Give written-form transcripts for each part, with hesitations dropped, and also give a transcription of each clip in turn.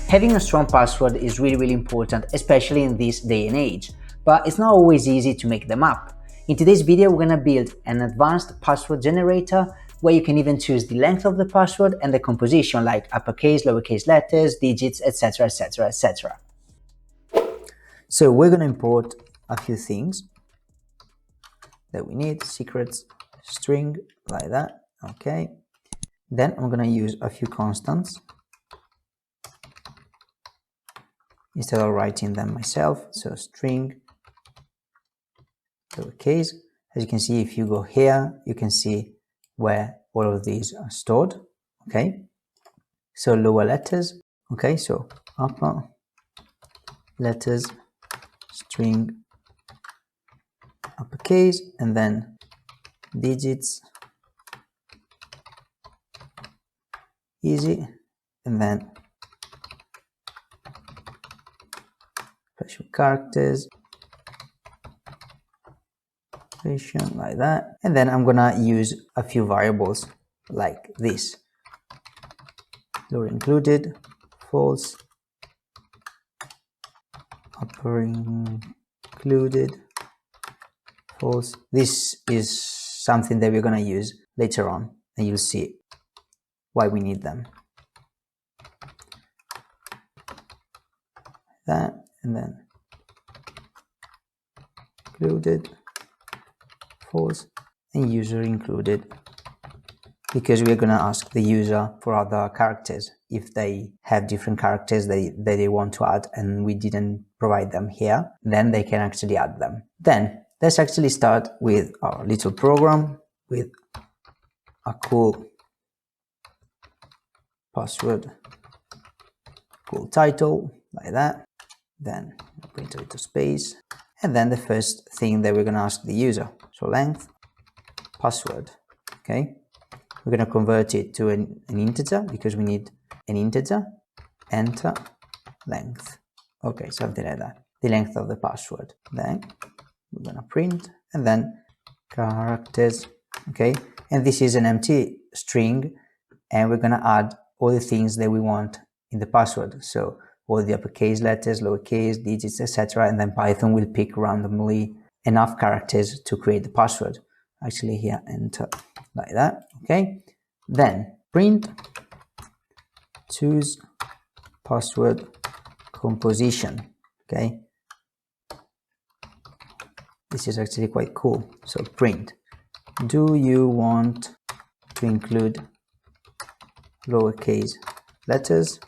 Having a strong password is really important, especially in this day and age, but it's not always easy to make them up. In today's video, we're going to build an advanced password generator where you can even choose the length of the password and the composition, like uppercase, lowercase letters, digits, etc, etc, etc. So we're going to import a few things that we need: secrets, string, like that. Okay. Then I'm going to use a few constants instead of writing them myself. So string, lowercase. As you can see, if you go here, you can see where all of these are stored. Okay. So lower letters. Okay. So upper letters, string, uppercase, and then digits, easy, and then special characters, like that. And then I'm gonna use a few variables like this: lower included, false, upper included, false. This is something that we're gonna use later on, and you'll see why we need them. That, and then included, false, and user included, because we're going to ask the user for other characters if they have different characters that they want to add and we didn't provide them here, then they can actually add them. Then let's actually start with our little program with a cool password, cool title, like that. Then print a little space, and then the first thing that we're going to ask the user, so length, password. Okay, we're going to convert it to an integer because we need an integer. Enter length. Okay, something like that, the length of the password. Then we're going to print, and then characters. Okay, and this is an empty string, and we're going to add all the things that we want in the password. So all the uppercase letters, lowercase, digits, etc. And then Python will pick randomly enough characters to create the password. Actually here, enter, like that. Okay. Then print, choose password composition. Okay. This is actually quite cool. So print, do you want to include lowercase letters?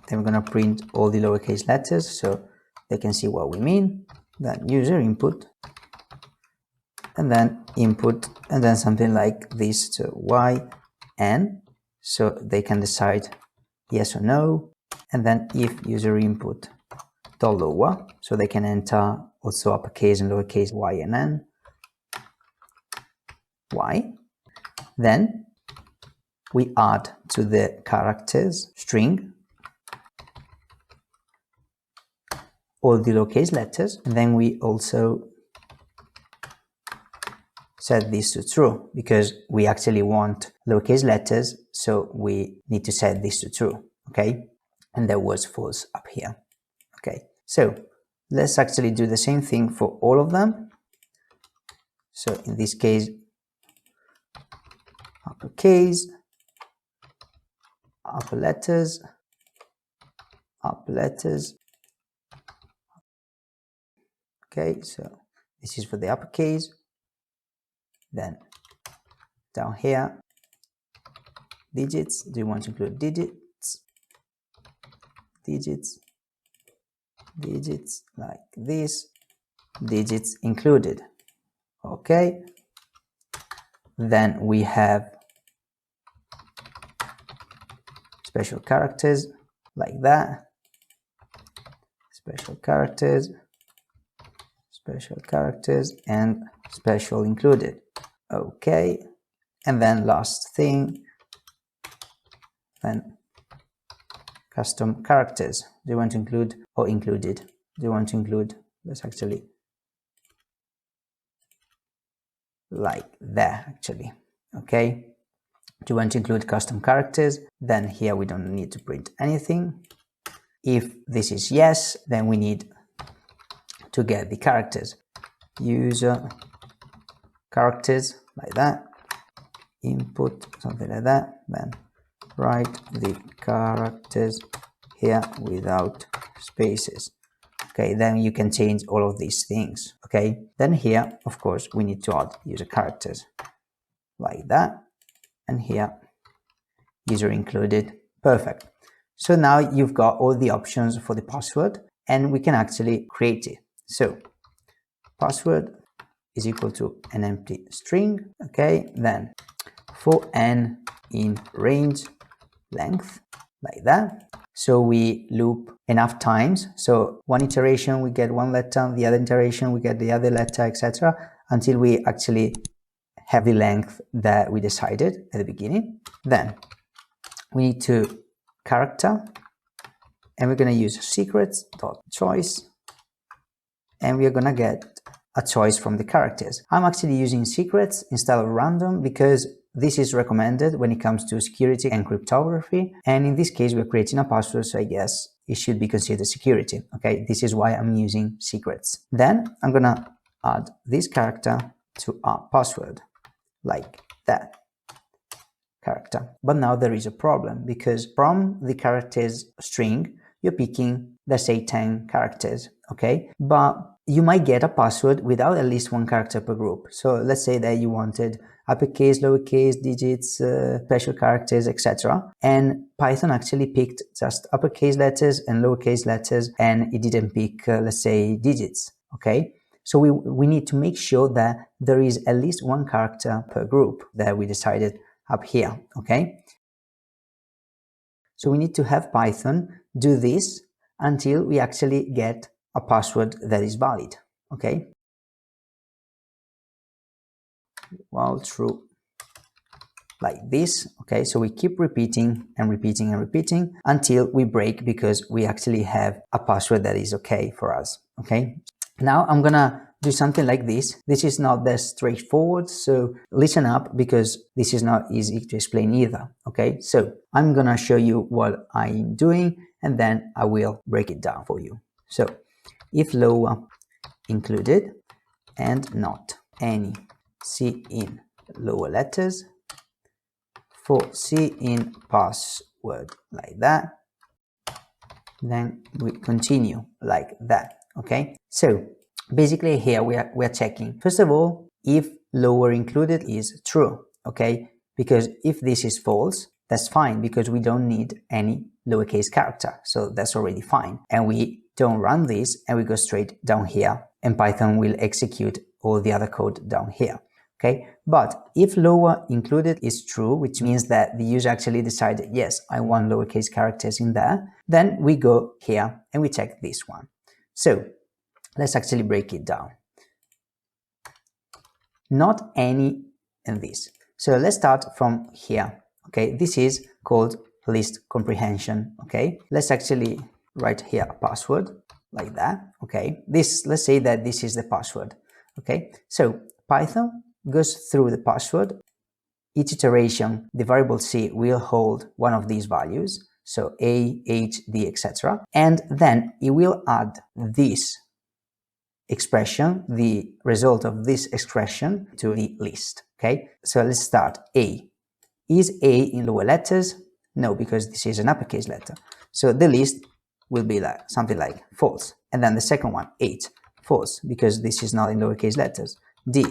Then we're going to print all the lowercase letters so they can see what we mean. Then user input, and then input, and then something like this, so y, n, so they can decide yes or no. And then if user input dot lower, so they can enter also uppercase and lowercase y and n, y. Then we add to the characters string all the lowercase letters, and then we also set this to true because we actually want lowercase letters, so we need to set this to true. Okay, and there was false up here. Okay, so let's actually do the same thing for all of them. So in this case, uppercase, upper letters, upper letters. Okay, so this is for the uppercase. Then down here, digits, do you want to include digits? Digits, digits, like this, digits included. Okay, then we have special characters, like that, special characters, and special included. Okay, and then last thing, then custom characters. Do you want to include or included? Do you want to include? Let's actually like that actually. Okay, Do you want to include custom characters? Then here we don't need to print anything. If this is yes, then we need to get the characters. User characters, like that. Input, something like that. Then write the characters here without spaces. Okay, then you can change all of these things. Okay, then here, of course, we need to add user characters, like that. And here, user included. Perfect. So now you've got all the options for the password, and we can actually create it. So password is equal to an empty string. Okay, then for n in range length, like that. So we loop enough times. So one iteration we get one letter, the other iteration we get the other letter, etc., until we actually have the length that we decided at the beginning. Then we need to character, and we're going to use secrets.choice, and we're going to get a choice from the characters. I'm actually using secrets instead of random because this is recommended when it comes to security and cryptography, and in this case we're creating a password, so I guess it should be considered security. Okay, this is why I'm using secrets. Then I'm gonna add this character to our password, like that character. But now there is a problem, because from the characters string you're picking, let's say, 10 characters, okay? But you might get a password without at least one character per group. So let's say that you wanted uppercase, lowercase, digits, special characters, etc. And Python actually picked just uppercase letters and lowercase letters, and it didn't pick, let's say, digits, okay? So we need to make sure that there is at least one character per group that we decided up here, okay? So we need to have Python do this until we actually get a password that is valid, okay? While true, like this, okay? So we keep repeating and repeating and repeating until we break, because we actually have a password that is okay for us, okay? Now I'm gonna do something like this. This is not that straightforward, so listen up, because this is not easy to explain either, okay? So I'm gonna show you what I'm doing, and then I will break it down for you. So if lower included and not any C in lower letters for C in password, like that, then we continue like that, okay? So basically here we're checking, first of all, if lower included is true, okay? Because if this is false, that's fine, because we don't need any lowercase character, so that's already fine. And we don't run this, and we go straight down here, and Python will execute all the other code down here, okay? But if lower included is true, which means that the user actually decided, yes, I want lowercase characters in there, then we go here and we check this one. So let's actually break it down. Not any and this. So let's start from here, okay? This is called list comprehension, okay? Let's actually write here a password, like that, okay? This, let's say that this is the password, okay? So Python goes through the password. Each iteration, the variable C will hold one of these values, so A, H, D, etc. And then it will add this expression, the result of this expression, to the list, okay? So let's start. A. Is A in lower letters? No, because this is an uppercase letter. So the list will be like something like false. And then the second one, 8, false, because this is not in lowercase letters. D,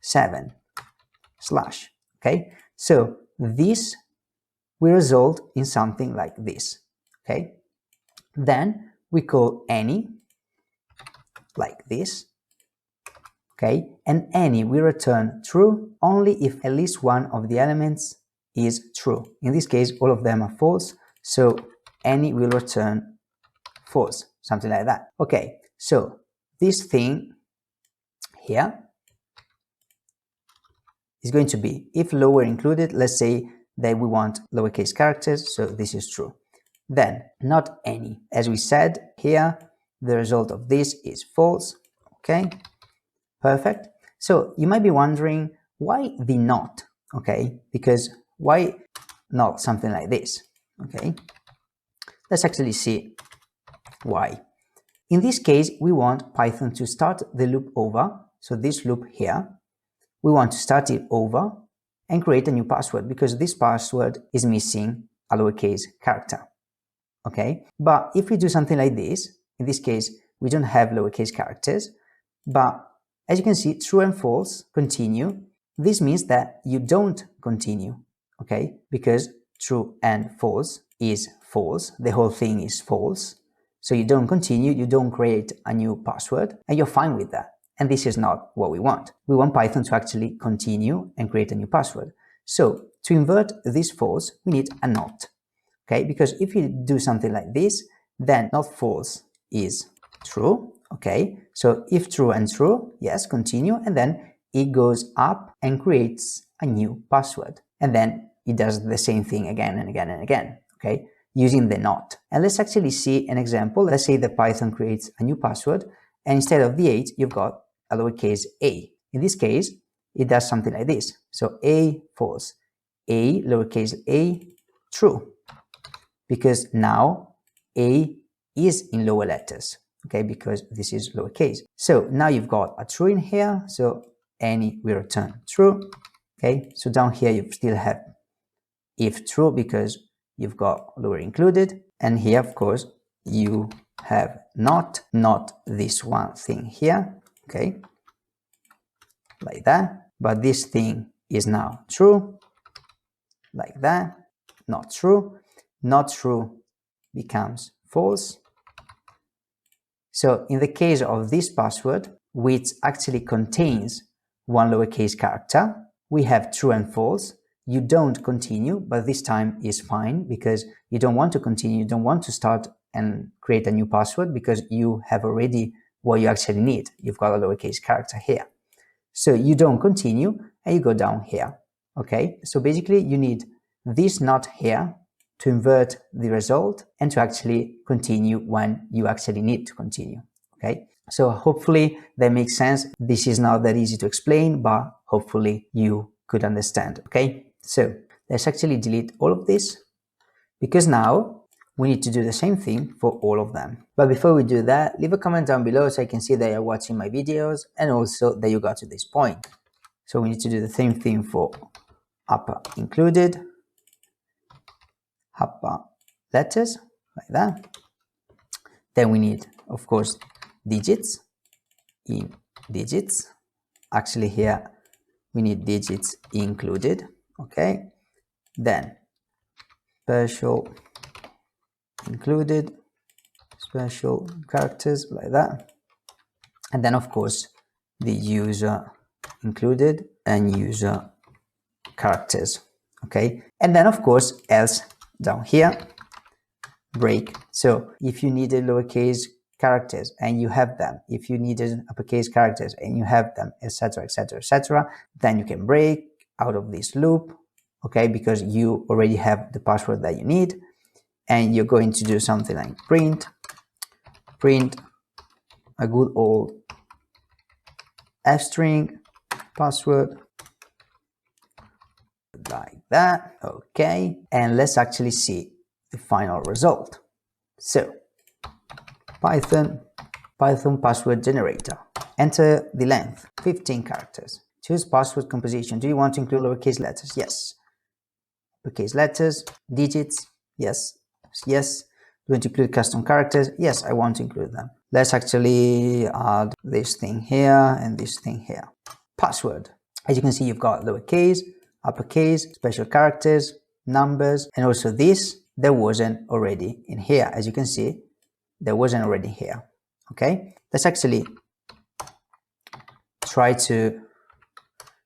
7, slash, okay? So this will result in something like this, okay? Then we call any, like this, okay? And any will return true only if at least one of the elements is true. In this case, all of them are false, so any will return false, something like that. Okay, so this thing here is going to be, if lower included, let's say that we want lowercase characters, so this is true. Then not any, as we said here, the result of this is false, okay? Perfect. So you might be wondering, why the not, okay? Because Why not something like this? Okay, let's actually see why. In this case, we want Python to start the loop over. So this loop here, we want to start it over and create a new password because this password is missing a lowercase character. Okay, but if we do something like this, in this case, we don't have lowercase characters, but as you can see, true and false continue. This means that you don't continue, okay, because true and false is false. The whole thing is false. So you don't continue, you don't create a new password, and you're fine with that. And this is not what we want. We want Python to actually continue and create a new password. So to invert this false, we need a not. Okay, because if you do something like this, then not false is true. Okay, so if true and true, yes, continue, and then it goes up and creates a new password. And then it does the same thing again and again and again, okay, using the not. And let's actually see an example. Let's say that Python creates a new password, and instead of the 8, you've got a lowercase a. In this case, it does something like this. So a, false, a, lowercase a, true. Because now a is in lower letters, okay, because this is lowercase. So now you've got a true in here, so any will return true, okay. So down here you still have if true because you've got lower included, and here of course you have not this one thing here, okay, like that, but this thing is now true, like that, not true. Not true becomes false. So in the case of this password, which actually contains one lowercase character, we have true and false. You don't continue, but this time is fine because you don't want to continue, you don't want to start and create a new password because you have already what you actually need. You've got a lowercase character here. So you don't continue and you go down here. Okay, so basically you need this not here to invert the result and to actually continue when you actually need to continue. Okay, so hopefully that makes sense. This is not that easy to explain, but hopefully you could understand. Okay, so let's actually delete all of this because now we need to do the same thing for all of them. But before we do that, leave a comment down below so I can see that you're watching my videos and also that you got to this point. So we need to do the same thing for upper included, upper letters, like that. Then we need, of course, digits, in digits. Actually here we need digits included, okay. Then special included, special characters, like that. And then of course the user included and user characters, okay. And then of course else down here, break. So if you needed lowercase characters and you have them, if you needed uppercase characters and you have them, etc, etc, etc, then you can break out of this loop, okay, because you already have the password that you need, and you're going to do something like print a good old f-string password, like that, okay. And let's actually see the final result. So Python password generator, enter the length 15 characters, choose password composition. Do you want to include lowercase letters? Yes. Uppercase letters, digits, yes. Yes. Do you want to include custom characters? Yes, I want to include them. Let's actually add this thing here and this thing here. Password. As you can see, you've got lowercase, uppercase, special characters, numbers, and also this, there wasn't already in here. As you can see, there wasn't already here. Okay, let's actually try to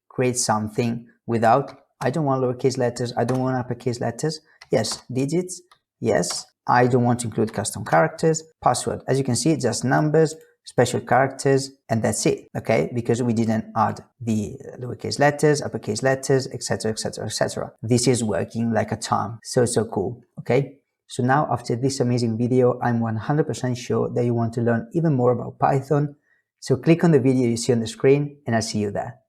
create something without, I don't want lowercase letters, I don't want uppercase letters. Yes, digits, yes. I don't want to include custom characters. Password, as you can see, just numbers, special characters, and that's it, okay, because we didn't add the lowercase letters, uppercase letters, etc, etc, etc. This is working like a charm. So cool. Okay, so now after this amazing video, I'm 100% sure that you want to learn even more about Python. So click on the video you see on the screen and I'll see you there.